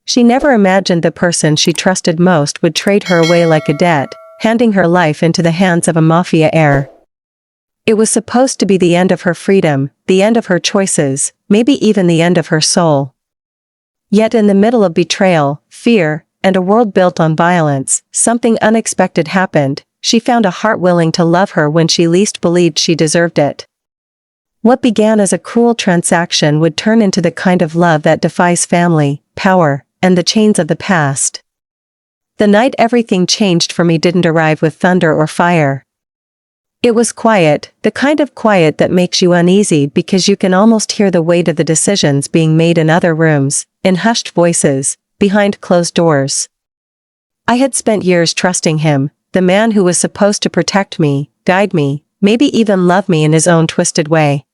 She never imagined the person she trusted most would trade her away like a debt, handing her life into the hands of a mafia heir. It was supposed to be the end of her freedom, the end of her choices, maybe even the end of her soul. Yet in the middle of betrayal, fear, and a world built on violence, something unexpected happened. She found a heart willing to love her when she least believed she deserved it. What began as a cruel transaction would turn into the kind of love that defies family, power, and the chains of the past. The night everything changed for me didn't arrive with thunder or fire. It was quiet, the kind of quiet that makes you uneasy because you can almost hear the weight of the decisions being made in other rooms, in hushed voices, behind closed doors. I had spent years trusting him, the man who was supposed to protect me, guide me, maybe even love me in his own twisted way.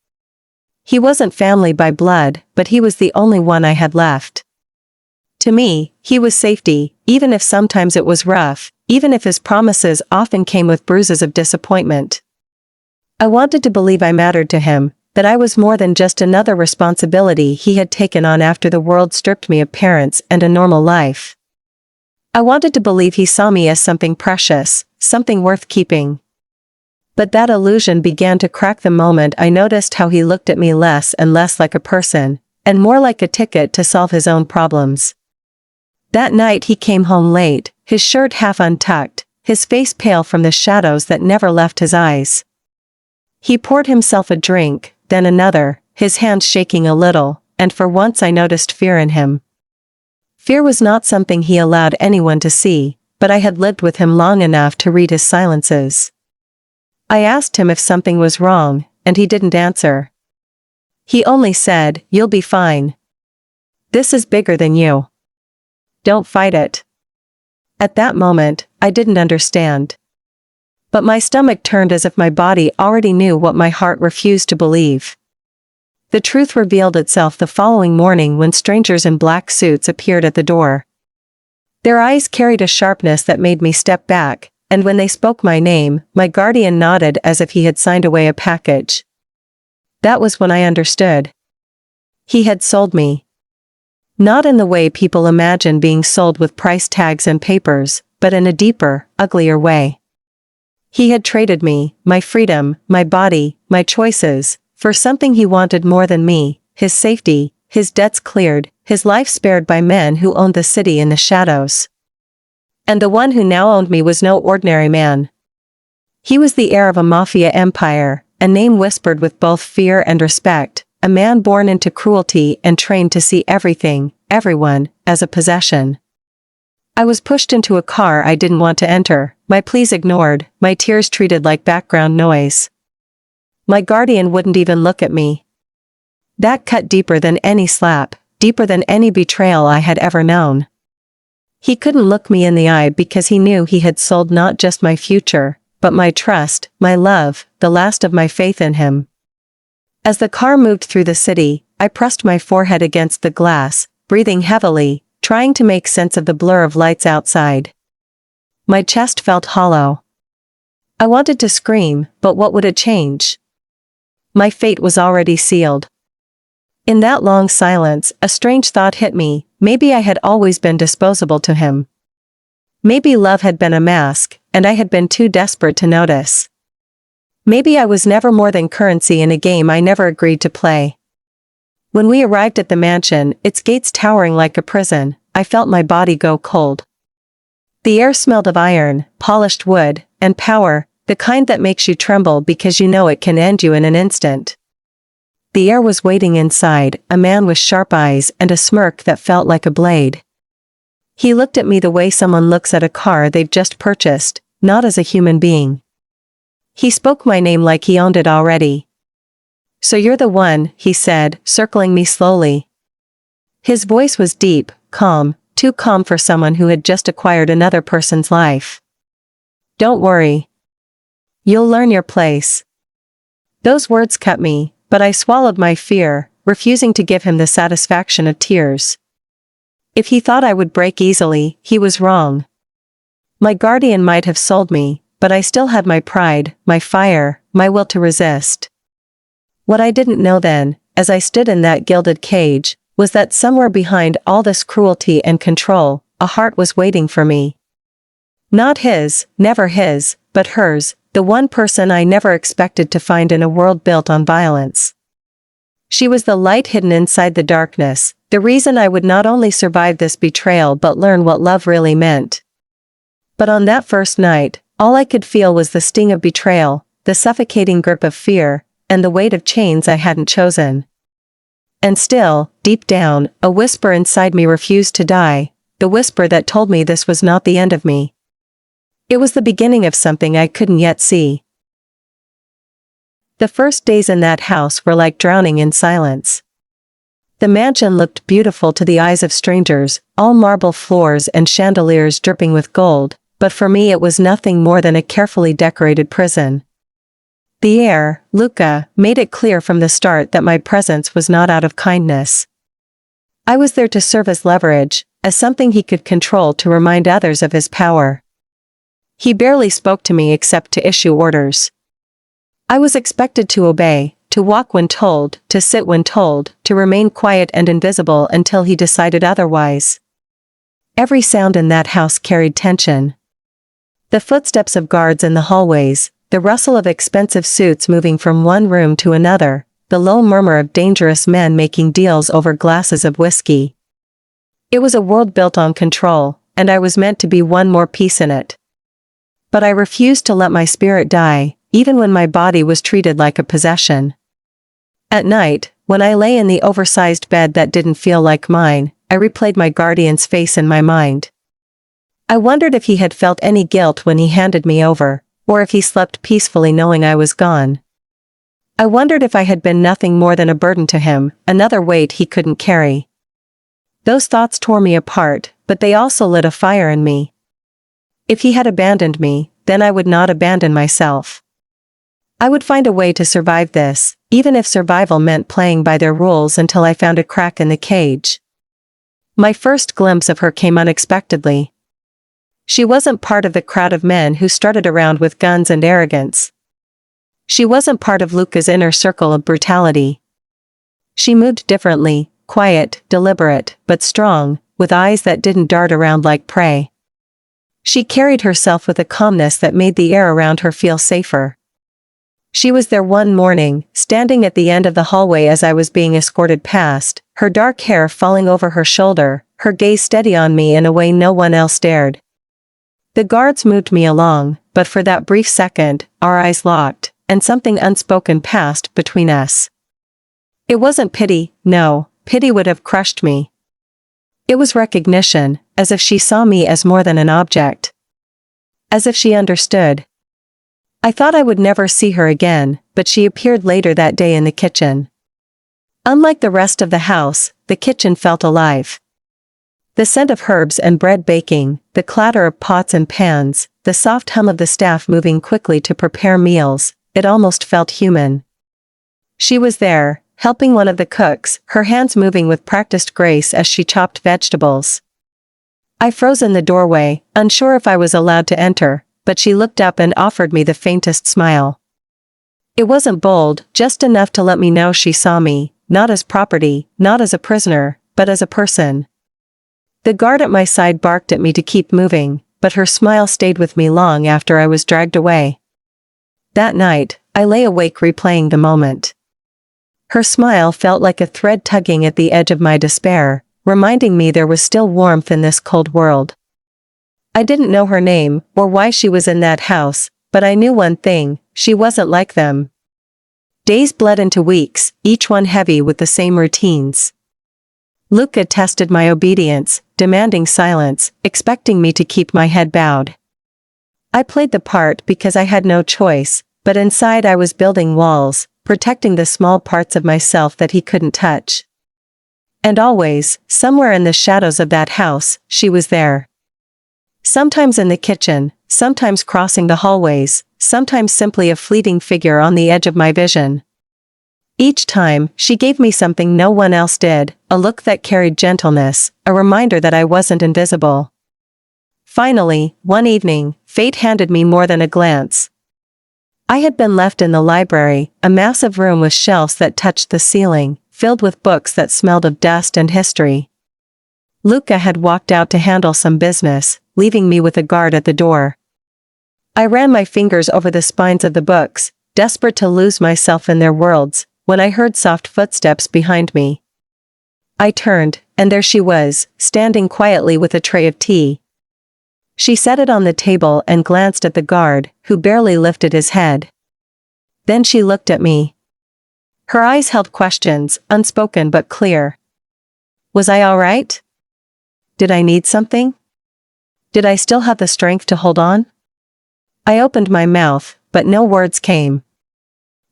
He wasn't family by blood, but he was the only one I had left. To me, he was safety, even if sometimes it was rough, even if his promises often came with bruises of disappointment. I wanted to believe I mattered to him, that I was more than just another responsibility he had taken on after the world stripped me of parents and a normal life. I wanted to believe he saw me as something precious, something worth keeping. But that illusion began to crack the moment I noticed how he looked at me less and less like a person, and more like a ticket to solve his own problems. That night he came home late, his shirt half untucked, his face pale from the shadows that never left his eyes. He poured himself a drink, then another, his hands shaking a little, and for once I noticed fear in him. Fear was not something he allowed anyone to see, but I had lived with him long enough to read his silences. I asked him if something was wrong, and he didn't answer. He only said, "You'll be fine. This is bigger than you. Don't fight it." At that moment, I didn't understand. But my stomach turned as if my body already knew what my heart refused to believe. The truth revealed itself the following morning when strangers in black suits appeared at the door. Their eyes carried a sharpness that made me step back, and when they spoke my name, my guardian nodded as if he had signed away a package. That was when I understood. He had sold me. Not in the way people imagine being sold with price tags and papers, but in a deeper, uglier way. He had traded me, my freedom, my body, my choices, for something he wanted more than me, his safety, his debts cleared, his life spared by men who owned the city in the shadows. And the one who now owned me was no ordinary man. He was the heir of a mafia empire, a name whispered with both fear and respect, a man born into cruelty and trained to see everything, everyone, as a possession. I was pushed into a car I didn't want to enter, my pleas ignored, my tears treated like background noise. My guardian wouldn't even look at me. That cut deeper than any slap, deeper than any betrayal I had ever known. He couldn't look me in the eye because he knew he had sold not just my future, but my trust, my love, the last of my faith in him. As the car moved through the city, I pressed my forehead against the glass, breathing heavily, trying to make sense of the blur of lights outside. My chest felt hollow. I wanted to scream, but what would it change? My fate was already sealed. In that long silence, a strange thought hit me, maybe I had always been disposable to him. Maybe love had been a mask, and I had been too desperate to notice. Maybe I was never more than currency in a game I never agreed to play. When we arrived at the mansion, its gates towering like a prison, I felt my body go cold. The air smelled of iron, polished wood, and power, the kind that makes you tremble because you know it can end you in an instant. The air was waiting inside, a man with sharp eyes and a smirk that felt like a blade. He looked at me the way someone looks at a car they've just purchased, not as a human being. He spoke my name like he owned it already. "So you're the one," he said, circling me slowly. His voice was deep, calm, too calm for someone who had just acquired another person's life. "Don't worry. You'll learn your place." Those words cut me, but I swallowed my fear, refusing to give him the satisfaction of tears. If he thought I would break easily, he was wrong. My guardian might have sold me, but I still had my pride, my fire, my will to resist. What I didn't know then, as I stood in that gilded cage, was that somewhere behind all this cruelty and control, a heart was waiting for me. Not his, never his, but hers, the one person I never expected to find in a world built on violence. She was the light hidden inside the darkness, the reason I would not only survive this betrayal but learn what love really meant. But on that first night, all I could feel was the sting of betrayal, the suffocating grip of fear, and the weight of chains I hadn't chosen. And still, deep down, a whisper inside me refused to die, the whisper that told me this was not the end of me. It was the beginning of something I couldn't yet see. The first days in that house were like drowning in silence. The mansion looked beautiful to the eyes of strangers, all marble floors and chandeliers dripping with gold, but for me it was nothing more than a carefully decorated prison. The air, Luca, made it clear from the start that my presence was not out of kindness. I was there to serve as leverage, as something he could control to remind others of his power. He barely spoke to me except to issue orders. I was expected to obey, to walk when told, to sit when told, to remain quiet and invisible until he decided otherwise. Every sound in that house carried tension. The footsteps of guards in the hallways, the rustle of expensive suits moving from one room to another, the low murmur of dangerous men making deals over glasses of whiskey. It was a world built on control, and I was meant to be one more piece in it. But I refused to let my spirit die, even when my body was treated like a possession. At night, when I lay in the oversized bed that didn't feel like mine, I replayed my guardian's face in my mind. I wondered if he had felt any guilt when he handed me over, or if he slept peacefully knowing I was gone. I wondered if I had been nothing more than a burden to him, another weight he couldn't carry. Those thoughts tore me apart, but they also lit a fire in me. If he had abandoned me, then I would not abandon myself. I would find a way to survive this, even if survival meant playing by their rules until I found a crack in the cage. My first glimpse of her came unexpectedly. She wasn't part of the crowd of men who strutted around with guns and arrogance. She wasn't part of Luca's inner circle of brutality. She moved differently, quiet, deliberate, but strong, with eyes that didn't dart around like prey. She carried herself with a calmness that made the air around her feel safer. She was there one morning, standing at the end of the hallway as I was being escorted past, her dark hair falling over her shoulder, her gaze steady on me in a way no one else dared. The guards moved me along, but for that brief second, our eyes locked, and something unspoken passed between us. It wasn't pity, no, pity would have crushed me. It was recognition, as if she saw me as more than an object. As if she understood. I thought I would never see her again, but she appeared later that day in the kitchen. Unlike the rest of the house, the kitchen felt alive. The scent of herbs and bread baking, the clatter of pots and pans, the soft hum of the staff moving quickly to prepare meals, it almost felt human. She was there, helping one of the cooks, her hands moving with practiced grace as she chopped vegetables. I froze in the doorway, unsure if I was allowed to enter, but she looked up and offered me the faintest smile. It wasn't bold, just enough to let me know she saw me, not as property, not as a prisoner, but as a person. The guard at my side barked at me to keep moving, but her smile stayed with me long after I was dragged away. That night, I lay awake replaying the moment. Her smile felt like a thread tugging at the edge of my despair, reminding me there was still warmth in this cold world. I didn't know her name, or why she was in that house, but I knew one thing, she wasn't like them. Days bled into weeks, each one heavy with the same routines. Luca tested my obedience, demanding silence, expecting me to keep my head bowed. I played the part because I had no choice, but inside I was building walls, protecting the small parts of myself that he couldn't touch. And always, somewhere in the shadows of that house, she was there. Sometimes in the kitchen, sometimes crossing the hallways, sometimes simply a fleeting figure on the edge of my vision. Each time, she gave me something no one else did, a look that carried gentleness, a reminder that I wasn't invisible. Finally, one evening, fate handed me more than a glance. I had been left in the library, a massive room with shelves that touched the ceiling, filled with books that smelled of dust and history. Luca had walked out to handle some business, leaving me with a guard at the door. I ran my fingers over the spines of the books, desperate to lose myself in their worlds, when I heard soft footsteps behind me. I turned, and there she was, standing quietly with a tray of tea. She set it on the table and glanced at the guard, who barely lifted his head. Then she looked at me. Her eyes held questions, unspoken but clear. Was I all right? Did I need something? Did I still have the strength to hold on? I opened my mouth, but no words came.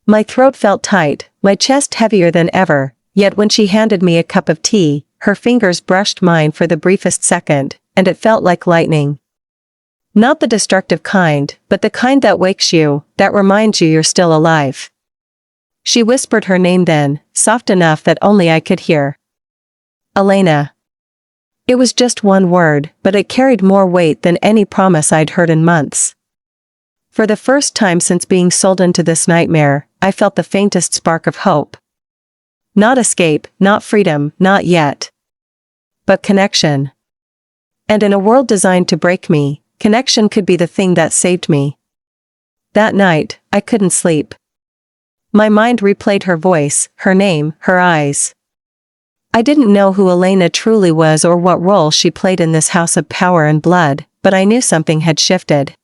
My throat felt tight, my chest heavier than ever, yet when she handed me a cup of tea, her fingers brushed mine for the briefest second, and it felt like lightning. Not the destructive kind, but the kind that wakes you, that reminds you you're still alive. She whispered her name then, soft enough that only I could hear. Elena. It was just one word, but it carried more weight than any promise I'd heard in months. For the first time since being sold into this nightmare, I felt the faintest spark of hope. Not escape, not freedom, not yet. But connection. And in a world designed to break me, connection could be the thing that saved me. That night, I couldn't sleep. My mind replayed her voice, her name, her eyes. I didn't know who Elena truly was or what role she played in this house of power and blood, but I knew something had shifted.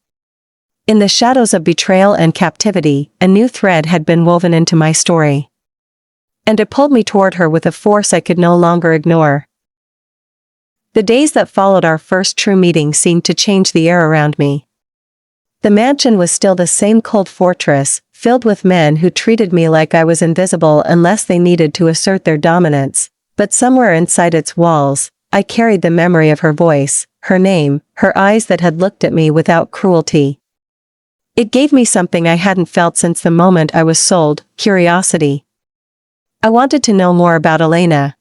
In the shadows of betrayal and captivity, a new thread had been woven into my story. And it pulled me toward her with a force I could no longer ignore. The days that followed our first true meeting seemed to change the air around me. The mansion was still the same cold fortress, filled with men who treated me like I was invisible unless they needed to assert their dominance, but somewhere inside its walls, I carried the memory of her voice, her name, her eyes that had looked at me without cruelty. It gave me something I hadn't felt since the moment I was sold, curiosity. I wanted to know more about Elena.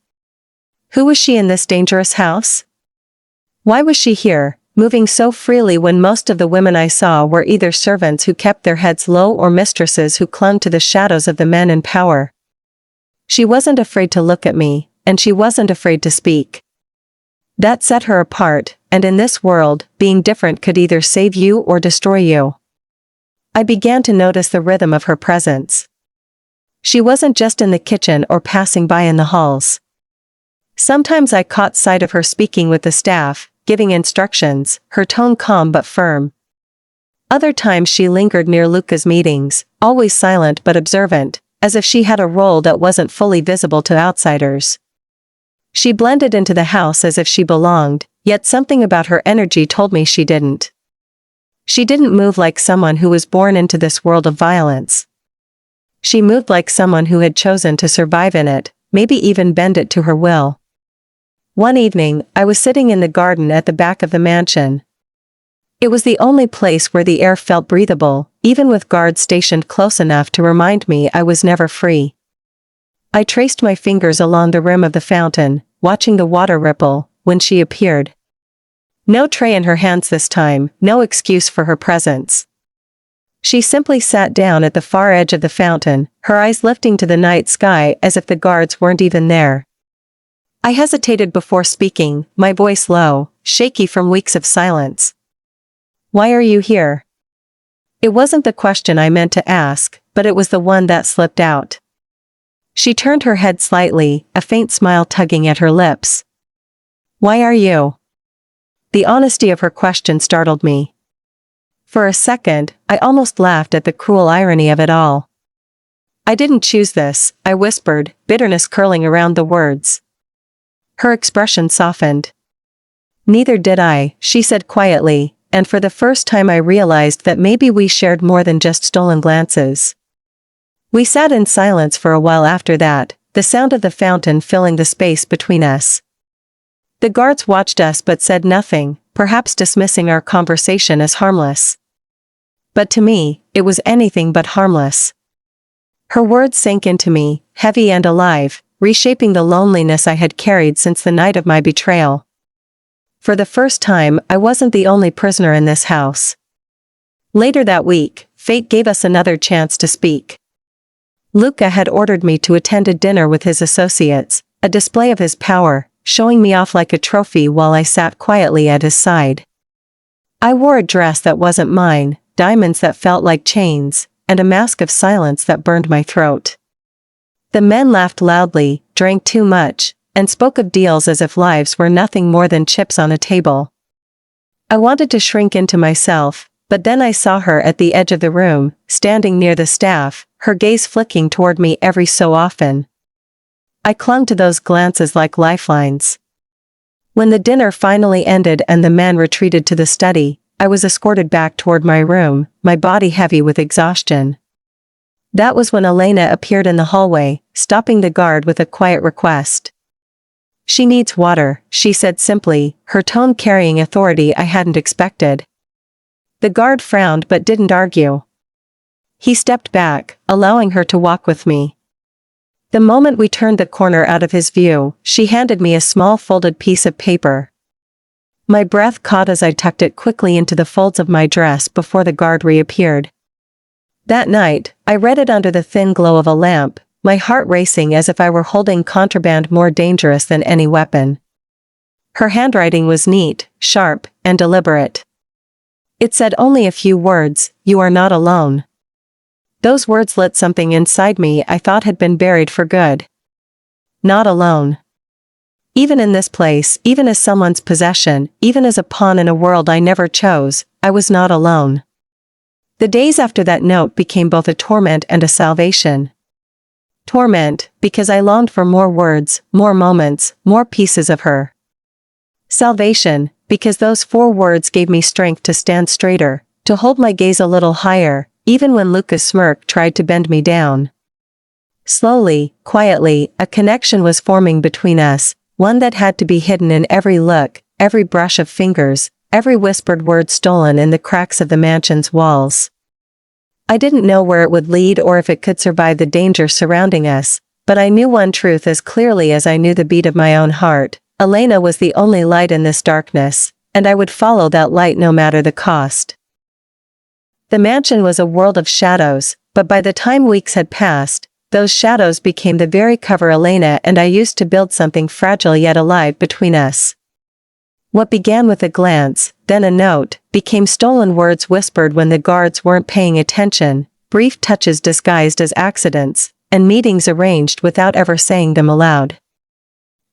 Who was she in this dangerous house? Why was she here, moving so freely when most of the women I saw were either servants who kept their heads low or mistresses who clung to the shadows of the men in power? She wasn't afraid to look at me, and she wasn't afraid to speak. That set her apart, and in this world, being different could either save you or destroy you. I began to notice the rhythm of her presence. She wasn't just in the kitchen or passing by in the halls. Sometimes I caught sight of her speaking with the staff, giving instructions, her tone calm but firm. Other times she lingered near Luca's meetings, always silent but observant, as if she had a role that wasn't fully visible to outsiders. She blended into the house as if she belonged, yet something about her energy told me she didn't. She didn't move like someone who was born into this world of violence. She moved like someone who had chosen to survive in it, maybe even bend it to her will. One evening, I was sitting in the garden at the back of the mansion. It was the only place where the air felt breathable, even with guards stationed close enough to remind me I was never free. I traced my fingers along the rim of the fountain, watching the water ripple, when she appeared. No tray in her hands this time, no excuse for her presence. She simply sat down at the far edge of the fountain, her eyes lifting to the night sky as if the guards weren't even there. I hesitated before speaking, my voice low, shaky from weeks of silence. Why are you here? It wasn't the question I meant to ask, but it was the one that slipped out. She turned her head slightly, a faint smile tugging at her lips. Why are you? The honesty of her question startled me. For a second, I almost laughed at the cruel irony of it all. I didn't choose this, I whispered, bitterness curling around the words. Her expression softened. Neither did I, she said quietly, and for the first time I realized that maybe we shared more than just stolen glances. We sat in silence for a while after that, the sound of the fountain filling the space between us. The guards watched us but said nothing, perhaps dismissing our conversation as harmless. But to me, it was anything but harmless. Her words sank into me, heavy and alive, reshaping the loneliness I had carried since the night of my betrayal. For the first time, I wasn't the only prisoner in this house. Later that week, fate gave us another chance to speak. Luca had ordered me to attend a dinner with his associates, a display of his power, showing me off like a trophy while I sat quietly at his side. I wore a dress that wasn't mine, diamonds that felt like chains, and a mask of silence that burned my throat. The men laughed loudly, drank too much, and spoke of deals as if lives were nothing more than chips on a table. I wanted to shrink into myself, but then I saw her at the edge of the room, standing near the staff, her gaze flicking toward me every so often. I clung to those glances like lifelines. When the dinner finally ended and the men retreated to the study, I was escorted back toward my room, my body heavy with exhaustion. That was when Elena appeared in the hallway, stopping the guard with a quiet request. "She needs water," she said simply, her tone carrying authority I hadn't expected. The guard frowned but didn't argue. He stepped back, allowing her to walk with me. The moment we turned the corner out of his view, she handed me a small folded piece of paper. My breath caught as I tucked it quickly into the folds of my dress before the guard reappeared. That night, I read it under the thin glow of a lamp, my heart racing as if I were holding contraband more dangerous than any weapon. Her handwriting was neat, sharp, and deliberate. It said only a few words: "You are not alone." Those words lit something inside me I thought had been buried for good. Not alone. Even in this place, even as someone's possession, even as a pawn in a world I never chose, I was not alone. The days after that note became both a torment and a salvation. Torment, because I longed for more words, more moments, more pieces of her. Salvation, because those 4 words gave me strength to stand straighter, to hold my gaze a little higher, even when Luca's smirk tried to bend me down. Slowly, quietly, a connection was forming between us, one that had to be hidden in every look, every brush of fingers, every whispered word stolen in the cracks of the mansion's walls. I didn't know where it would lead or if it could survive the danger surrounding us, but I knew one truth as clearly as I knew the beat of my own heart: Elena was the only light in this darkness, and I would follow that light no matter the cost. The mansion was a world of shadows, but by the time weeks had passed, those shadows became the very cover Elena and I used to build something fragile yet alive between us. What began with a glance, then a note, became stolen words whispered when the guards weren't paying attention, brief touches disguised as accidents, and meetings arranged without ever saying them aloud.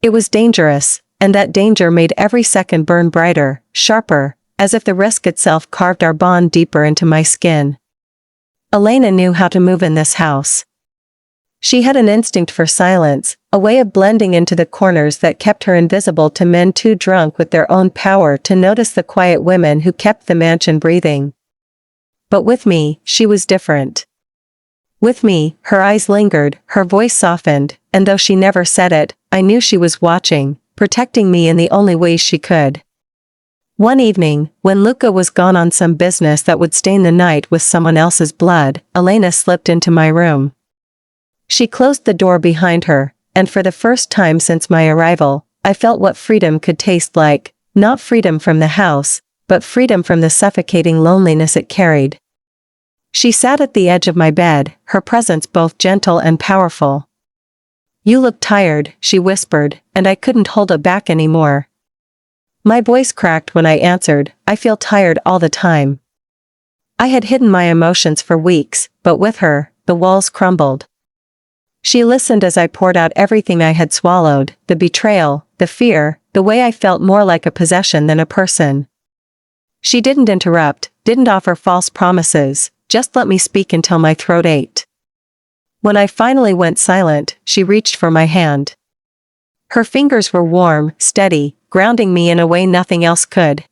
It was dangerous, and that danger made every second burn brighter, sharper, as if the risk itself carved our bond deeper into my skin. Elena knew how to move in this house. She had an instinct for silence, a way of blending into the corners that kept her invisible to men too drunk with their own power to notice the quiet women who kept the mansion breathing. But with me, she was different. With me, her eyes lingered, her voice softened, and though she never said it, I knew she was watching, protecting me in the only ways she could. One evening, when Luca was gone on some business that would stain the night with someone else's blood, Elena slipped into my room. She closed the door behind her, and for the first time since my arrival, I felt what freedom could taste like, not freedom from the house, but freedom from the suffocating loneliness it carried. She sat at the edge of my bed, her presence both gentle and powerful. "You look tired," she whispered, and I couldn't hold it back anymore. My voice cracked when I answered, "I feel tired all the time." I had hidden my emotions for weeks, but with her, the walls crumbled. She listened as I poured out everything I had swallowed, the betrayal, the fear, the way I felt more like a possession than a person. She didn't interrupt, didn't offer false promises, just let me speak until my throat ached. When I finally went silent, she reached for my hand. Her fingers were warm, steady, grounding me in a way nothing else could.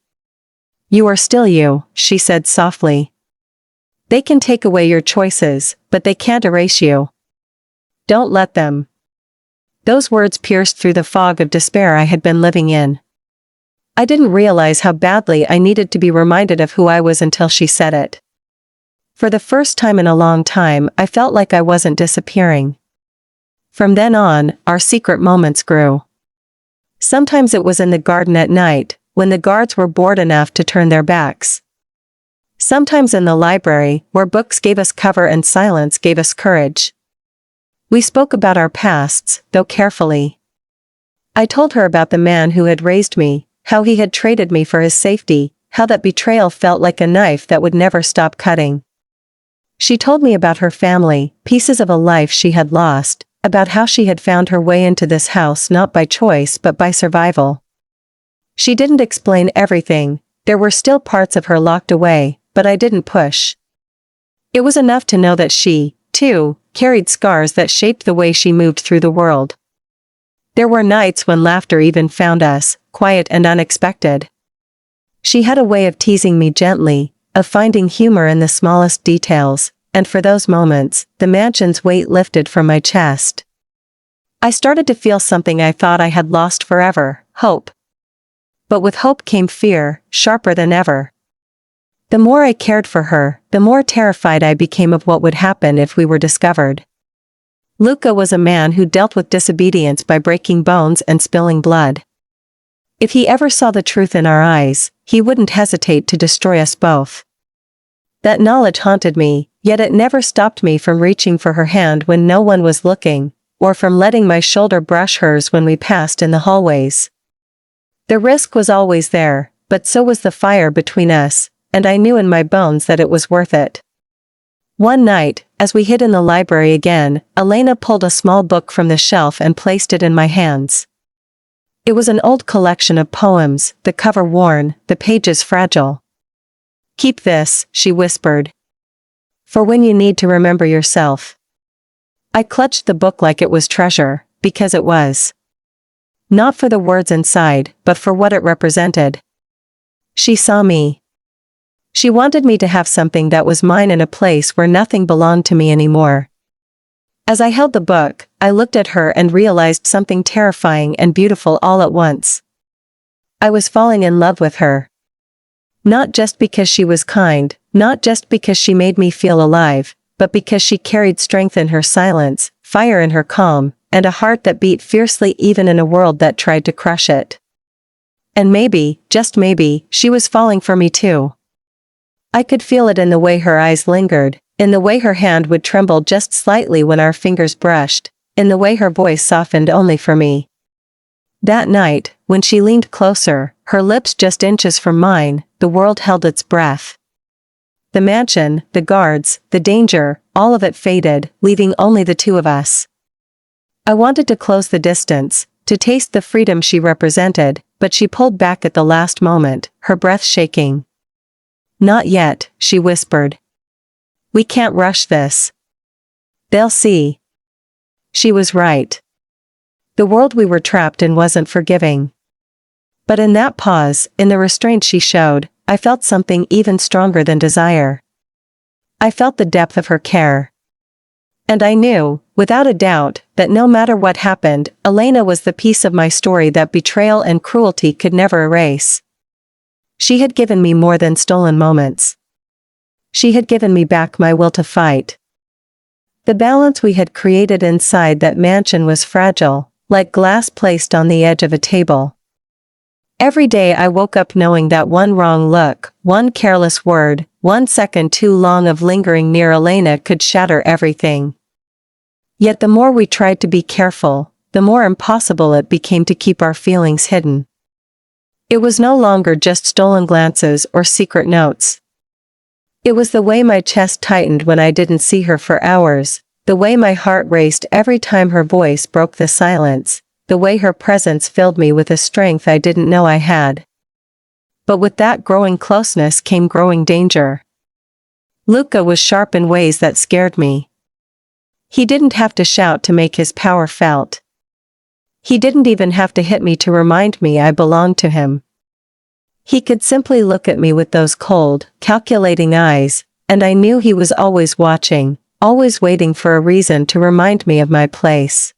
"You are still you," she said softly. "They can take away your choices, but they can't erase you. Don't let them." Those words pierced through the fog of despair I had been living in. I didn't realize how badly I needed to be reminded of who I was until she said it. For the first time in a long time, I felt like I wasn't disappearing. From then on, our secret moments grew. Sometimes it was in the garden at night, when the guards were bored enough to turn their backs. Sometimes in the library, where books gave us cover and silence gave us courage. We spoke about our pasts, though carefully. I told her about the man who had raised me, how he had traded me for his safety, how that betrayal felt like a knife that would never stop cutting. She told me about her family, pieces of a life she had lost, about how she had found her way into this house not by choice but by survival. She didn't explain everything, there were still parts of her locked away, but I didn't push. It was enough to know that she, too, carried scars that shaped the way she moved through the world. There were nights when laughter even found us, quiet and unexpected. She had a way of teasing me gently, of finding humor in the smallest details, and for those moments, the mansion's weight lifted from my chest. I started to feel something I thought I had lost forever, hope. But with hope came fear, sharper than ever. The more I cared for her, the more terrified I became of what would happen if we were discovered. Luca was a man who dealt with disobedience by breaking bones and spilling blood. If he ever saw the truth in our eyes, he wouldn't hesitate to destroy us both. That knowledge haunted me, yet it never stopped me from reaching for her hand when no one was looking, or from letting my shoulder brush hers when we passed in the hallways. The risk was always there, but so was the fire between us, and I knew in my bones that it was worth it. One night, as we hid in the library again, Elena pulled a small book from the shelf and placed it in my hands. It was an old collection of poems, the cover worn, the pages fragile. "Keep this," she whispered. "For when you need to remember yourself." I clutched the book like it was treasure, because it was. Not for the words inside, but for what it represented. She saw me. She wanted me to have something that was mine in a place where nothing belonged to me anymore. As I held the book, I looked at her and realized something terrifying and beautiful all at once. I was falling in love with her. Not just because she was kind, not just because she made me feel alive, but because she carried strength in her silence, fire in her calm, and a heart that beat fiercely even in a world that tried to crush it. And maybe, just maybe, she was falling for me too. I could feel it in the way her eyes lingered, in the way her hand would tremble just slightly when our fingers brushed, in the way her voice softened only for me. That night, when she leaned closer, her lips just inches from mine, the world held its breath. The mansion, the guards, the danger, all of it faded, leaving only the two of us. I wanted to close the distance, to taste the freedom she represented, but she pulled back at the last moment, her breath shaking. "Not yet," she whispered. "We can't rush this. They'll see." She was right. The world we were trapped in wasn't forgiving. But in that pause, in the restraint she showed, I felt something even stronger than desire. I felt the depth of her care. And I knew, without a doubt, that no matter what happened, Elena was the piece of my story that betrayal and cruelty could never erase. She had given me more than stolen moments. She had given me back my will to fight. The balance we had created inside that mansion was fragile, like glass placed on the edge of a table. Every day I woke up knowing that one wrong look, one careless word, 1 second too long of lingering near Elena could shatter everything. Yet the more we tried to be careful, the more impossible it became to keep our feelings hidden. It was no longer just stolen glances or secret notes. It was the way my chest tightened when I didn't see her for hours, the way my heart raced every time her voice broke the silence, the way her presence filled me with a strength I didn't know I had. But with that growing closeness came growing danger. Luca was sharp in ways that scared me. He didn't have to shout to make his power felt. He didn't even have to hit me to remind me I belonged to him. He could simply look at me with those cold, calculating eyes, and I knew he was always watching, always waiting for a reason to remind me of my place.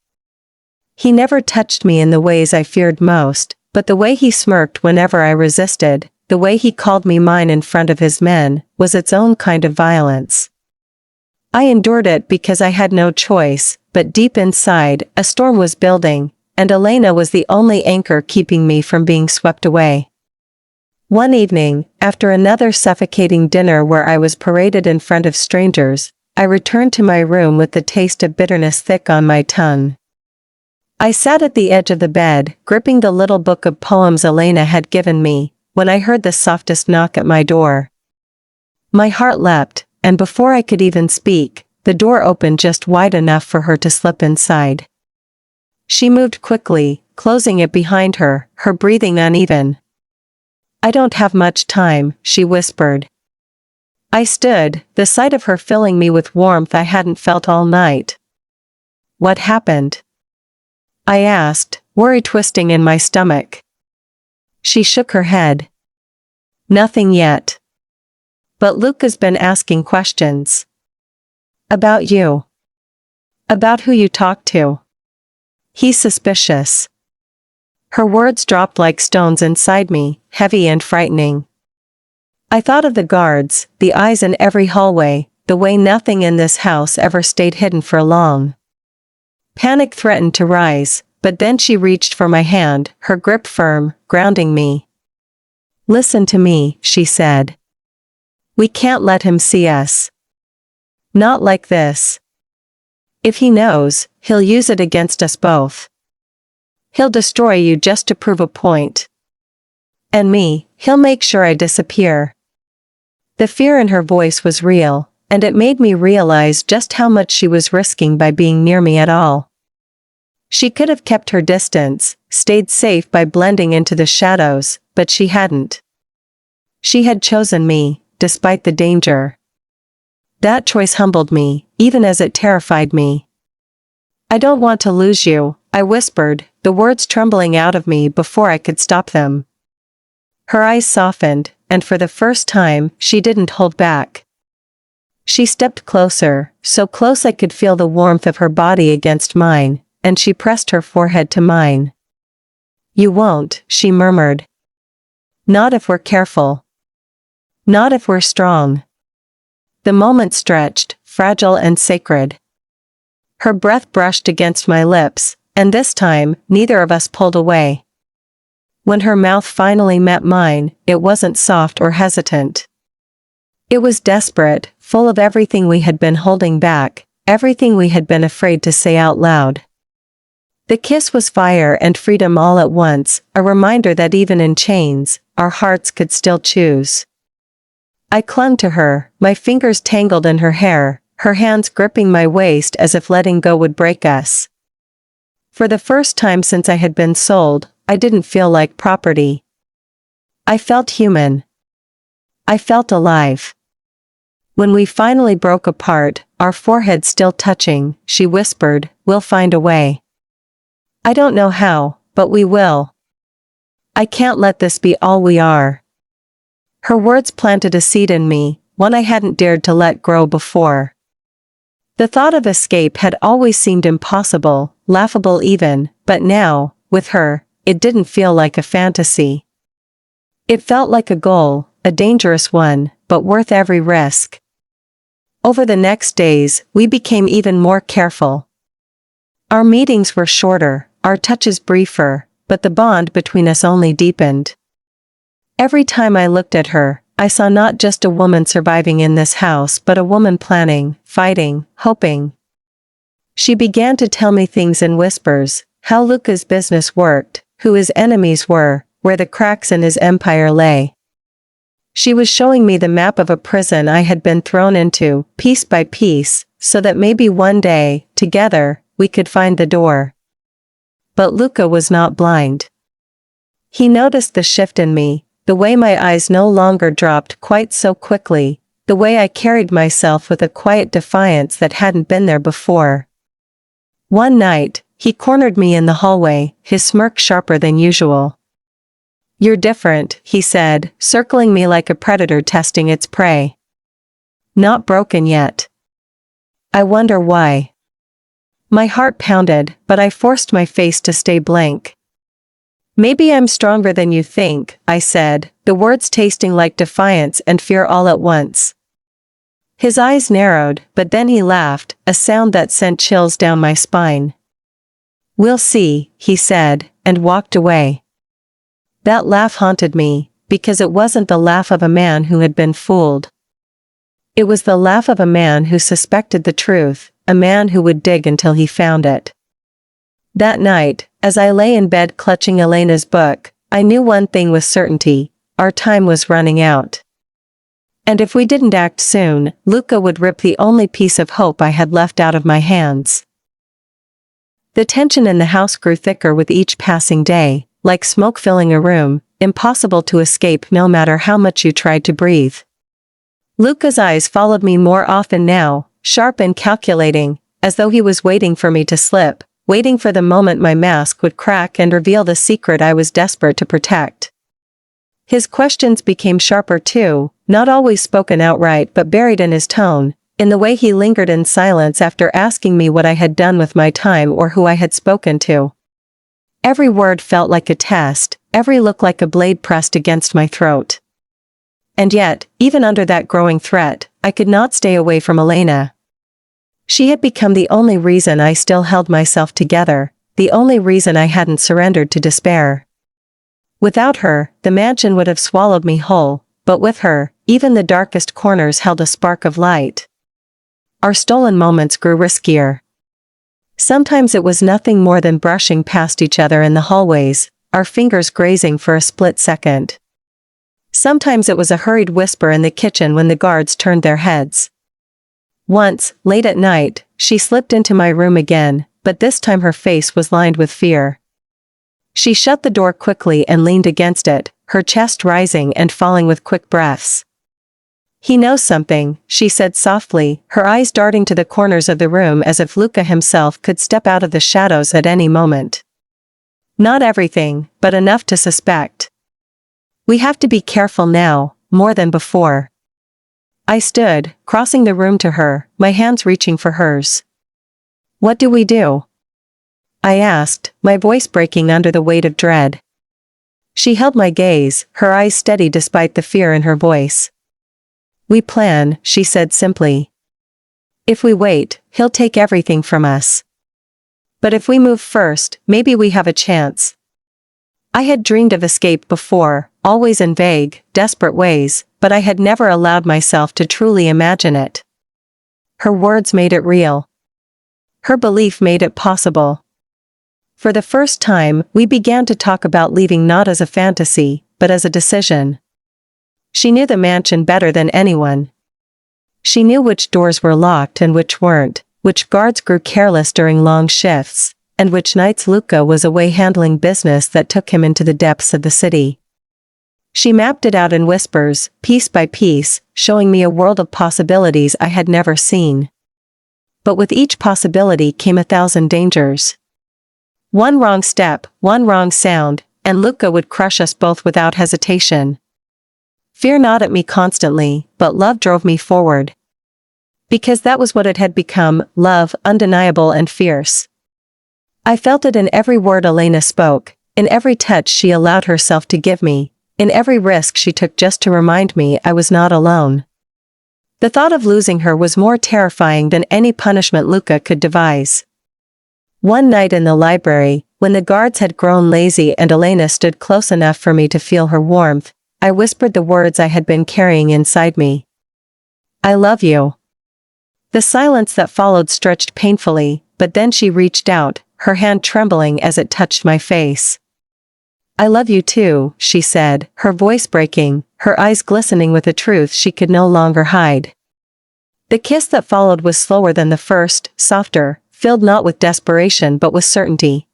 He never touched me in the ways I feared most, but the way he smirked whenever I resisted, the way he called me mine in front of his men, was its own kind of violence. I endured it because I had no choice, but deep inside, a storm was building, and Elena was the only anchor keeping me from being swept away. One evening, after another suffocating dinner where I was paraded in front of strangers, I returned to my room with the taste of bitterness thick on my tongue. I sat at the edge of the bed, gripping the little book of poems Elena had given me, when I heard the softest knock at my door. My heart leapt, and before I could even speak, the door opened just wide enough for her to slip inside. She moved quickly, closing it behind her, her breathing uneven. "I don't have much time," she whispered. I stood, the sight of her filling me with warmth I hadn't felt all night. "What happened?" I asked, worry twisting in my stomach. She shook her head. "Nothing yet. But Luca's been asking questions. About you. About who you talked to. He's suspicious." Her words dropped like stones inside me, heavy and frightening. I thought of the guards, the eyes in every hallway, the way nothing in this house ever stayed hidden for long. Panic threatened to rise, but then she reached for my hand, her grip firm, grounding me. "Listen to me," she said. "We can't let him see us. Not like this. If he knows, he'll use it against us both. He'll destroy you just to prove a point. And me, he'll make sure I disappear." The fear in her voice was real, and it made me realize just how much she was risking by being near me at all. She could have kept her distance, stayed safe by blending into the shadows, but she hadn't. She had chosen me, despite the danger. That choice humbled me, even as it terrified me. "I don't want to lose you," I whispered, the words trembling out of me before I could stop them. Her eyes softened, and for the first time, she didn't hold back. She stepped closer, so close I could feel the warmth of her body against mine, and she pressed her forehead to mine. "You won't," she murmured. "Not if we're careful. Not if we're strong." The moment stretched, fragile and sacred. Her breath brushed against my lips, and this time, neither of us pulled away. When her mouth finally met mine, it wasn't soft or hesitant. It was desperate, full of everything we had been holding back, everything we had been afraid to say out loud. The kiss was fire and freedom all at once, a reminder that even in chains, our hearts could still choose. I clung to her, my fingers tangled in her hair, her hands gripping my waist as if letting go would break us. For the first time since I had been sold, I didn't feel like property. I felt human. I felt alive. When we finally broke apart, our foreheads still touching, she whispered, "We'll find a way. I don't know how, but we will. I can't let this be all we are." Her words planted a seed in me, one I hadn't dared to let grow before. The thought of escape had always seemed impossible, laughable even, but now, with her, it didn't feel like a fantasy. It felt like a goal, a dangerous one, but worth every risk. Over the next days, we became even more careful. Our meetings were shorter, our touches briefer, but the bond between us only deepened. Every time I looked at her, I saw not just a woman surviving in this house but a woman planning, fighting, hoping. She began to tell me things in whispers, how Luca's business worked, who his enemies were, where the cracks in his empire lay. She was showing me the map of a prison I had been thrown into, piece by piece, so that maybe one day, together, we could find the door. But Luca was not blind. He noticed the shift in me, the way my eyes no longer dropped quite so quickly, the way I carried myself with a quiet defiance that hadn't been there before. One night, he cornered me in the hallway, his smirk sharper than usual. "You're different," he said, circling me like a predator testing its prey. "Not broken yet. I wonder why." My heart pounded, but I forced my face to stay blank. "Maybe I'm stronger than you think," I said, the words tasting like defiance and fear all at once. His eyes narrowed, but then he laughed, a sound that sent chills down my spine. "We'll see," he said, and walked away. That laugh haunted me, because it wasn't the laugh of a man who had been fooled. It was the laugh of a man who suspected the truth, a man who would dig until he found it. That night, as I lay in bed clutching Elena's book, I knew one thing with certainty: our time was running out. And if we didn't act soon, Luca would rip the only piece of hope I had left out of my hands. The tension in the house grew thicker with each passing day, like smoke filling a room, impossible to escape no matter how much you tried to breathe. Luca's eyes followed me more often now, sharp and calculating, as though he was waiting for me to slip, waiting for the moment my mask would crack and reveal the secret I was desperate to protect. His questions became sharper too, not always spoken outright but buried in his tone, in the way he lingered in silence after asking me what I had done with my time or who I had spoken to. Every word felt like a test, every look like a blade pressed against my throat. And yet, even under that growing threat, I could not stay away from Elena. She had become the only reason I still held myself together, the only reason I hadn't surrendered to despair. Without her, the mansion would have swallowed me whole, but with her, even the darkest corners held a spark of light. Our stolen moments grew riskier. Sometimes it was nothing more than brushing past each other in the hallways, our fingers grazing for a split second. Sometimes it was a hurried whisper in the kitchen when the guards turned their heads. Once, late at night, she slipped into my room again, but this time her face was lined with fear. She shut the door quickly and leaned against it, her chest rising and falling with quick breaths. "He knows something," she said softly, her eyes darting to the corners of the room as if Luca himself could step out of the shadows at any moment. "Not everything, but enough to suspect. We have to be careful now, more than before." I stood, crossing the room to her, my hands reaching for hers. "What do we do?" I asked, my voice breaking under the weight of dread. She held my gaze, her eyes steady despite the fear in her voice. "We plan," she said simply. "If we wait, he'll take everything from us. But if we move first, maybe we have a chance." I had dreamed of escape before, always in vague, desperate ways, but I had never allowed myself to truly imagine it. Her words made it real. Her belief made it possible. For the first time, we began to talk about leaving not as a fantasy, but as a decision. She knew the mansion better than anyone. She knew which doors were locked and which weren't, which guards grew careless during long shifts, and which nights Luca was away handling business that took him into the depths of the city. She mapped it out in whispers, piece by piece, showing me a world of possibilities I had never seen. But with each possibility came 1,000 dangers. One wrong step, one wrong sound, and Luca would crush us both without hesitation. Fear gnawed at me constantly, but love drove me forward. Because that was what it had become, love, undeniable and fierce. I felt it in every word Elena spoke, in every touch she allowed herself to give me, in every risk she took just to remind me I was not alone. The thought of losing her was more terrifying than any punishment Luca could devise. One night in the library, when the guards had grown lazy and Elena stood close enough for me to feel her warmth, I whispered the words I had been carrying inside me. "I love you." The silence that followed stretched painfully, but then she reached out, her hand trembling as it touched my face. "I love you too," she said, her voice breaking, her eyes glistening with a truth she could no longer hide. The kiss that followed was slower than the first, softer, filled not with desperation but with certainty.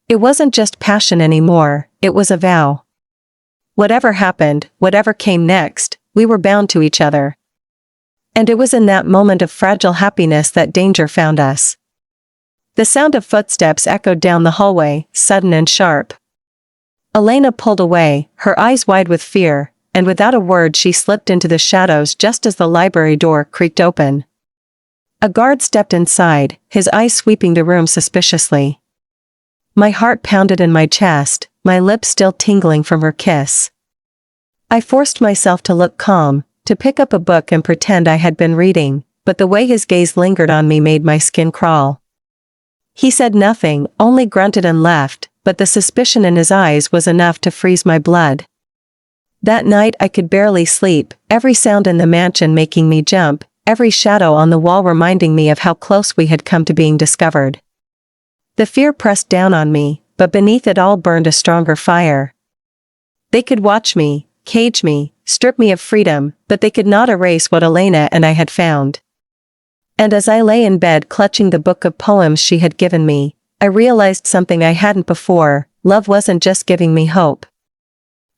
It wasn't just passion anymore, it was a vow. Whatever happened, whatever came next, we were bound to each other. And it was in that moment of fragile happiness that danger found us. The sound of footsteps echoed down the hallway, sudden and sharp. Elena pulled away, her eyes wide with fear, and without a word she slipped into the shadows just as the library door creaked open. A guard stepped inside, his eyes sweeping the room suspiciously. My heart pounded in my chest, my lips still tingling from her kiss. I forced myself to look calm, to pick up a book and pretend I had been reading, but the way his gaze lingered on me made my skin crawl. He said nothing, only grunted and left, but the suspicion in his eyes was enough to freeze my blood. That night I could barely sleep, every sound in the mansion making me jump, every shadow on the wall reminding me of how close we had come to being discovered. The fear pressed down on me, but beneath it all burned a stronger fire. They could watch me, cage me, strip me of freedom, but they could not erase what Elena and I had found. And as I lay in bed clutching the book of poems she had given me, I realized something I hadn't before: love wasn't just giving me hope.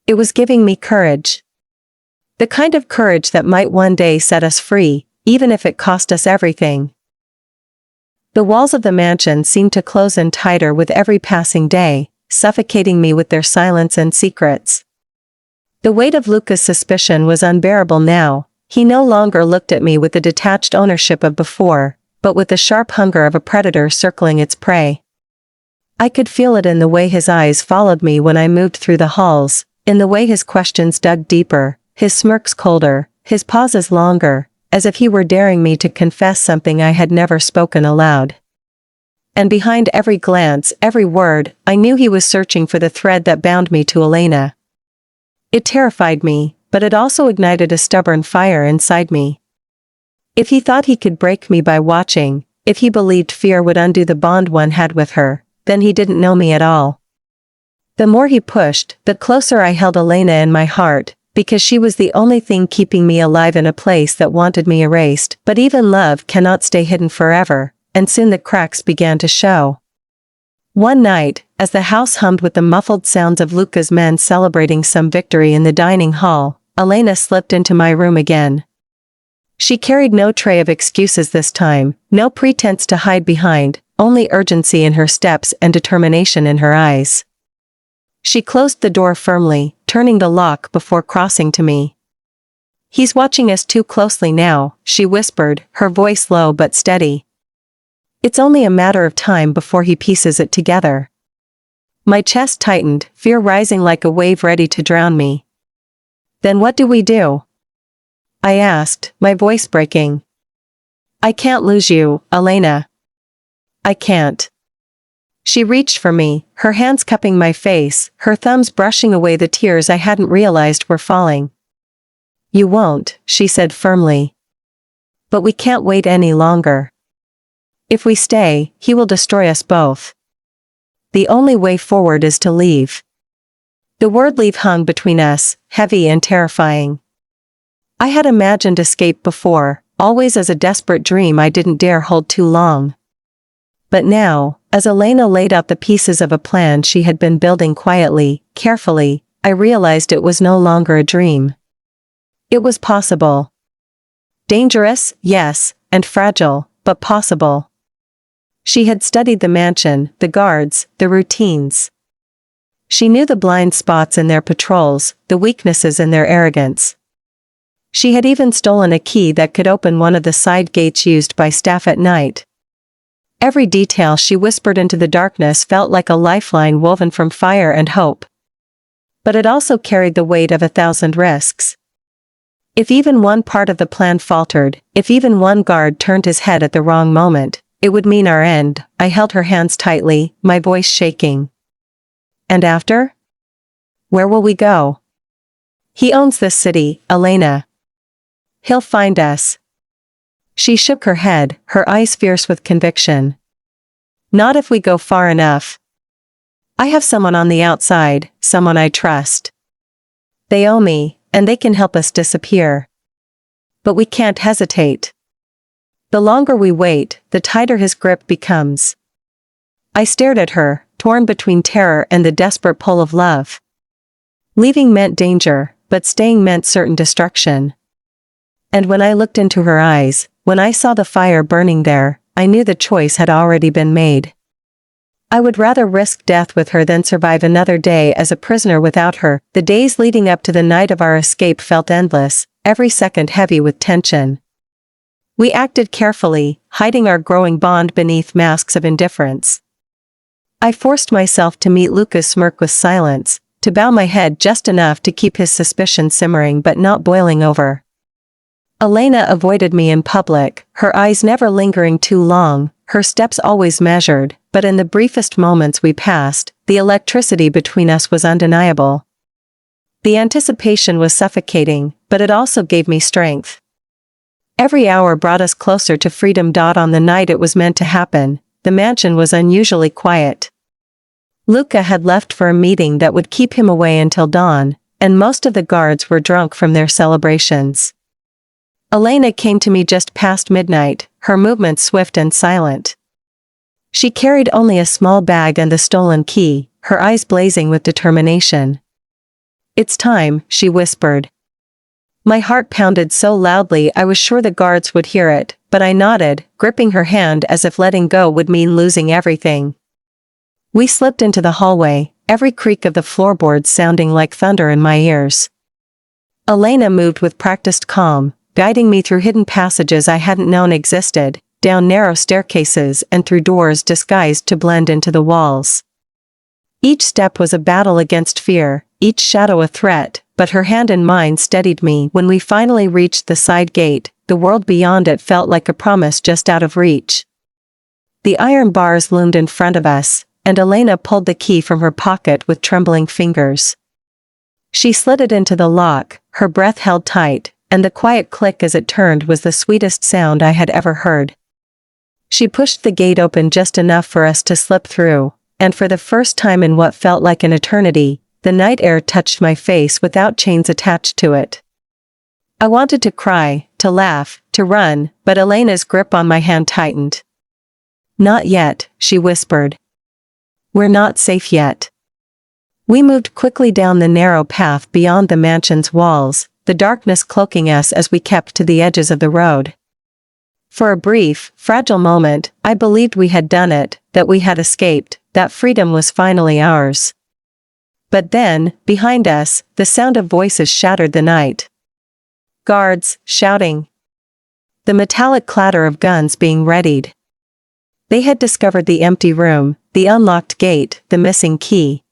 It was giving me courage. The kind of courage that might one day set us free, even if it cost us everything. The walls of the mansion seemed to close in tighter with every passing day, suffocating me with their silence and secrets. The weight of Luca's suspicion was unbearable now. He no longer looked at me with the detached ownership of before, but with the sharp hunger of a predator circling its prey. I could feel it in the way his eyes followed me when I moved through the halls, in the way his questions dug deeper, his smirks colder, his pauses longer, as if he were daring me to confess something I had never spoken aloud. And behind every glance, every word, I knew he was searching for the thread that bound me to Elena. It terrified me, but it also ignited a stubborn fire inside me. If he thought he could break me by watching, if he believed fear would undo the bond one had with her, then he didn't know me at all. The more he pushed, the closer I held Elena in my heart, because she was the only thing keeping me alive in a place that wanted me erased. But even love cannot stay hidden forever, and soon the cracks began to show. One night, as the house hummed with the muffled sounds of Luca's men celebrating some victory in the dining hall, Elena slipped into my room again. She carried no tray of excuses this time, no pretense to hide behind, only urgency in her steps and determination in her eyes. She closed the door firmly, turning the lock before crossing to me. "He's watching us too closely now," she whispered, her voice low but steady. "It's only a matter of time before he pieces it together." My chest tightened, fear rising like a wave ready to drown me. "Then what do we do?" I asked, my voice breaking. "I can't lose you, Elena. I can't." She reached for me, her hands cupping my face, her thumbs brushing away the tears I hadn't realized were falling. "You won't," she said firmly. "But we can't wait any longer. If we stay, he will destroy us both. The only way forward is to leave." The word leave hung between us, heavy and terrifying. I had imagined escape before, always as a desperate dream I didn't dare hold too long. But now, as Elena laid out the pieces of a plan she had been building quietly, carefully, I realized it was no longer a dream. It was possible. Dangerous, yes, and fragile, but possible. She had studied the mansion, the guards, the routines. She knew the blind spots in their patrols, the weaknesses in their arrogance. She had even stolen a key that could open one of the side gates used by staff at night. Every detail she whispered into the darkness felt like a lifeline woven from fire and hope. But it also carried the weight of 1,000 risks. If even one part of the plan faltered, if even one guard turned his head at the wrong moment, it would mean our end. I held her hands tightly, my voice shaking. "And after? Where will we go? He owns this city, Elena. He'll find us." She shook her head, her eyes fierce with conviction. "Not if we go far enough. I have someone on the outside, someone I trust. They owe me, and they can help us disappear. But we can't hesitate. The longer we wait, the tighter his grip becomes." I stared at her, torn between terror and the desperate pull of love. Leaving meant danger, but staying meant certain destruction. And when I looked into her eyes, when I saw the fire burning there, I knew the choice had already been made. I would rather risk death with her than survive another day as a prisoner without her. The days leading up to the night of our escape felt endless, every second heavy with tension. We acted carefully, hiding our growing bond beneath masks of indifference. I forced myself to meet Luca's smirk with silence, to bow my head just enough to keep his suspicion simmering but not boiling over. Elena avoided me in public, her eyes never lingering too long, her steps always measured, but in the briefest moments we passed, the electricity between us was undeniable. The anticipation was suffocating, but it also gave me strength. Every hour brought us closer to freedom. On the night it was meant to happen, the mansion was unusually quiet. Luca had left for a meeting that would keep him away until dawn, and most of the guards were drunk from their celebrations. Elena came to me just past midnight, her movements swift and silent. She carried only a small bag and the stolen key, her eyes blazing with determination. "It's time," she whispered. My heart pounded so loudly I was sure the guards would hear it, but I nodded, gripping her hand as if letting go would mean losing everything. We slipped into the hallway, every creak of the floorboards sounding like thunder in my ears. Elena moved with practiced calm, guiding me through hidden passages I hadn't known existed, down narrow staircases and through doors disguised to blend into the walls. Each step was a battle against fear, each shadow a threat, but her hand in mine steadied me. When we finally reached the side gate, the world beyond it felt like a promise just out of reach. The iron bars loomed in front of us, and Elena pulled the key from her pocket with trembling fingers. She slid it into the lock, her breath held tight, and the quiet click as it turned was the sweetest sound I had ever heard. She pushed the gate open just enough for us to slip through, and for the first time in what felt like an eternity, the night air touched my face without chains attached to it. I wanted to cry, to laugh, to run, but Elena's grip on my hand tightened. "Not yet," she whispered. "We're not safe yet." We moved quickly down the narrow path beyond the mansion's walls, the darkness cloaking us as we kept to the edges of the road. For a brief, fragile moment, I believed we had done it, that we had escaped, that freedom was finally ours. But then, behind us, the sound of voices shattered the night. Guards, shouting. The metallic clatter of guns being readied. They had discovered the empty room, the unlocked gate, the missing key.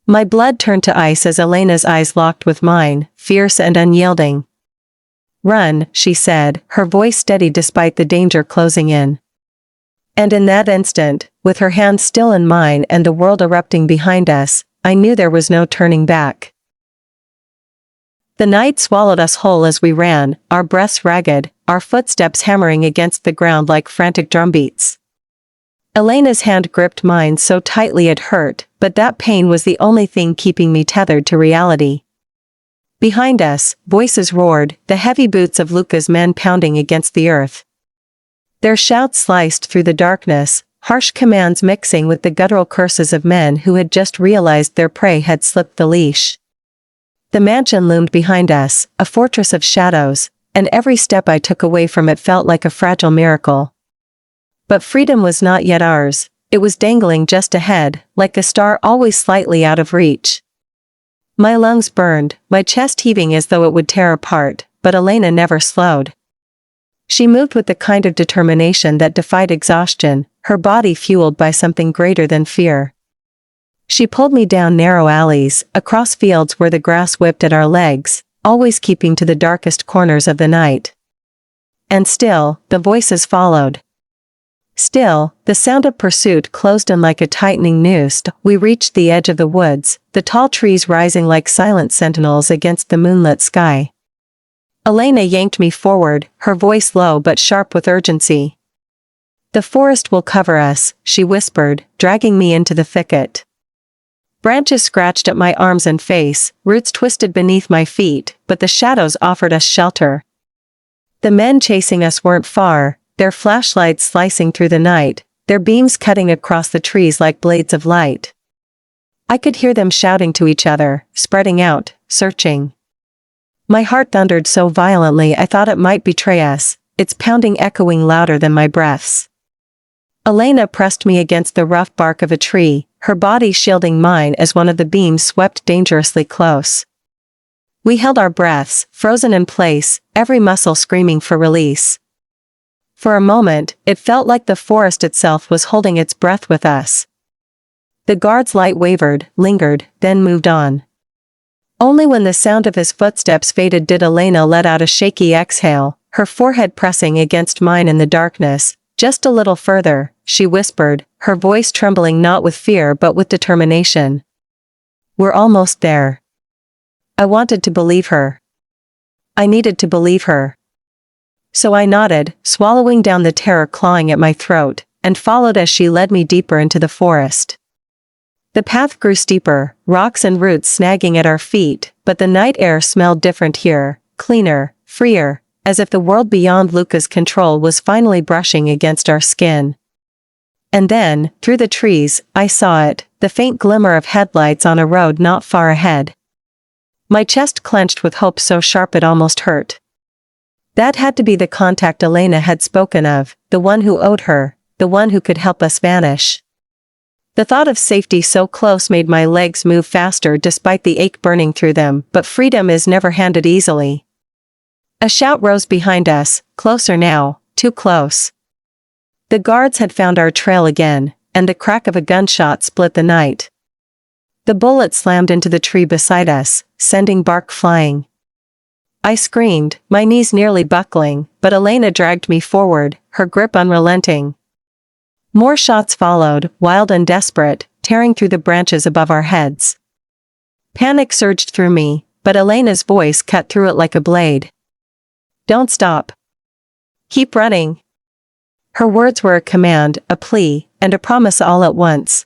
My blood turned to ice as Elena's eyes locked with mine, fierce and unyielding. "Run," she said, her voice steady despite the danger closing in. And in that instant, with her hand still in mine and the world erupting behind us, I knew there was no turning back. The night swallowed us whole as we ran, our breaths ragged, our footsteps hammering against the ground like frantic drumbeats. Elena's hand gripped mine so tightly it hurt, but that pain was the only thing keeping me tethered to reality. Behind us, voices roared, the heavy boots of Luca's men pounding against the earth. Their shouts sliced through the darkness, harsh commands mixing with the guttural curses of men who had just realized their prey had slipped the leash. The mansion loomed behind us, a fortress of shadows, and every step I took away from it felt like a fragile miracle. But freedom was not yet ours, it was dangling just ahead, like a star always slightly out of reach. My lungs burned, my chest heaving as though it would tear apart, but Elena never slowed. She moved with the kind of determination that defied exhaustion, her body fueled by something greater than fear. She pulled me down narrow alleys, across fields where the grass whipped at our legs, always keeping to the darkest corners of the night. And still, the voices followed. Still, the sound of pursuit closed in like a tightening noose. We reached the edge of the woods, the tall trees rising like silent sentinels against the moonlit sky. Elena yanked me forward, her voice low but sharp with urgency. "The forest will cover us," she whispered, dragging me into the thicket. Branches scratched at my arms and face, roots twisted beneath my feet, but the shadows offered us shelter. The men chasing us weren't far, their flashlights slicing through the night, their beams cutting across the trees like blades of light. I could hear them shouting to each other, spreading out, searching. My heart thundered so violently I thought it might betray us, its pounding echoing louder than my breaths. Elena pressed me against the rough bark of a tree, her body shielding mine as one of the beams swept dangerously close. We held our breaths, frozen in place, every muscle screaming for release. For a moment, it felt like the forest itself was holding its breath with us. The guard's light wavered, lingered, then moved on. Only when the sound of his footsteps faded did Elena let out a shaky exhale, her forehead pressing against mine in the darkness. "Just a little further," she whispered, her voice trembling not with fear but with determination. "We're almost there." I wanted to believe her. I needed to believe her. So I nodded, swallowing down the terror clawing at my throat, and followed as she led me deeper into the forest. The path grew steeper, rocks and roots snagging at our feet, but the night air smelled different here, cleaner, freer, as if the world beyond Luca's control was finally brushing against our skin. And then, through the trees, I saw it, the faint glimmer of headlights on a road not far ahead. My chest clenched with hope so sharp it almost hurt. That had to be the contact Elena had spoken of, the one who owed her, the one who could help us vanish. The thought of safety so close made my legs move faster despite the ache burning through them, but freedom is never handed easily. A shout rose behind us, closer now, too close. The guards had found our trail again, and the crack of a gunshot split the night. The bullet slammed into the tree beside us, sending bark flying. I screamed, my knees nearly buckling, but Elena dragged me forward, her grip unrelenting. More shots followed, wild and desperate, tearing through the branches above our heads. Panic surged through me, but Elena's voice cut through it like a blade. Don't stop. Keep running. Her words were a command, a plea, and a promise all at once.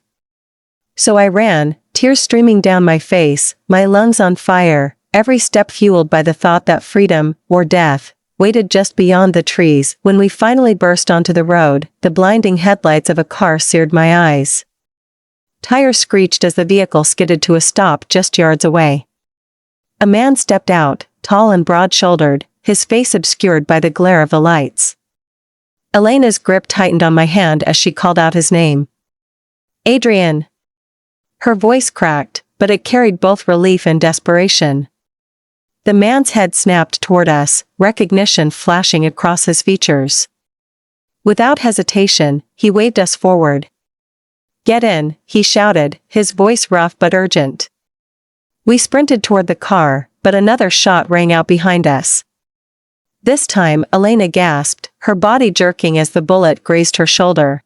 So I ran, tears streaming down my face, my lungs on fire, every step fueled by the thought that freedom, or death, waited just beyond the trees. When we finally burst onto the road, the blinding headlights of a car seared my eyes. Tires screeched as the vehicle skidded to a stop just yards away. A man stepped out, tall and broad-shouldered, his face obscured by the glare of the lights. Elena's grip tightened on my hand as she called out his name. Adrian. Her voice cracked, but it carried both relief and desperation. The man's head snapped toward us, recognition flashing across his features. Without hesitation, he waved us forward. Get in, he shouted, his voice rough but urgent. We sprinted toward the car, but another shot rang out behind us. This time, Elena gasped, her body jerking as the bullet grazed her shoulder.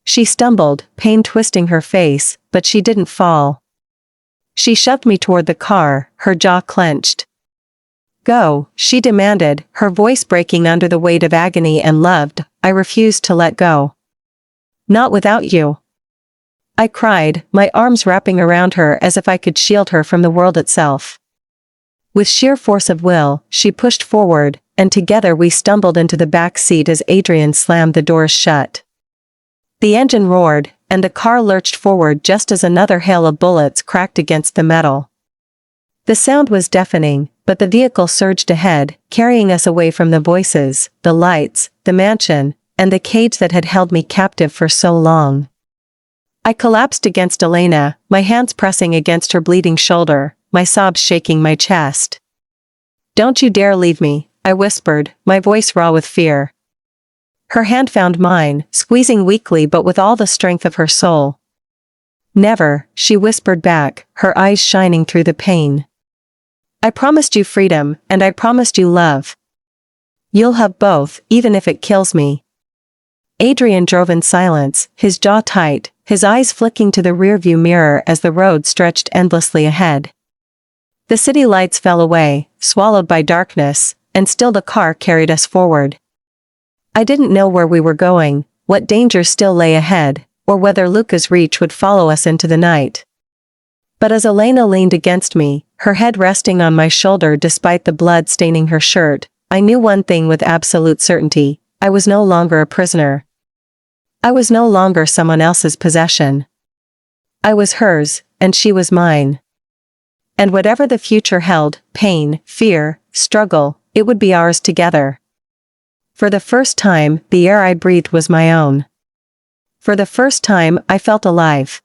She stumbled, pain twisting her face, but she didn't fall. She shoved me toward the car, her jaw clenched. Go, she demanded, her voice breaking under the weight of agony and love. I refused to let go. Not without you. I cried, my arms wrapping around her as if I could shield her from the world itself. With sheer force of will, she pushed forward, and together we stumbled into the back seat as Adrian slammed the doors shut. The engine roared, and the car lurched forward just as another hail of bullets cracked against the metal. The sound was deafening, but the vehicle surged ahead, carrying us away from the voices, the lights, the mansion, and the cage that had held me captive for so long. I collapsed against Elena, my hands pressing against her bleeding shoulder, my sobs shaking my chest. Don't you dare leave me, I whispered, my voice raw with fear. Her hand found mine, squeezing weakly but with all the strength of her soul. Never, she whispered back, her eyes shining through the pain. I promised you freedom, and I promised you love. You'll have both, even if it kills me. Adrian drove in silence, his jaw tight, his eyes flicking to the rearview mirror as the road stretched endlessly ahead. The city lights fell away, swallowed by darkness, and still the car carried us forward. I didn't know where we were going, what danger still lay ahead, or whether Luca's reach would follow us into the night. But as Elena leaned against me, her head resting on my shoulder despite the blood staining her shirt, I knew one thing with absolute certainty, I was no longer a prisoner. I was no longer someone else's possession. I was hers, and she was mine. And whatever the future held, pain, fear, struggle, it would be ours together. For the first time, the air I breathed was my own. For the first time, I felt alive.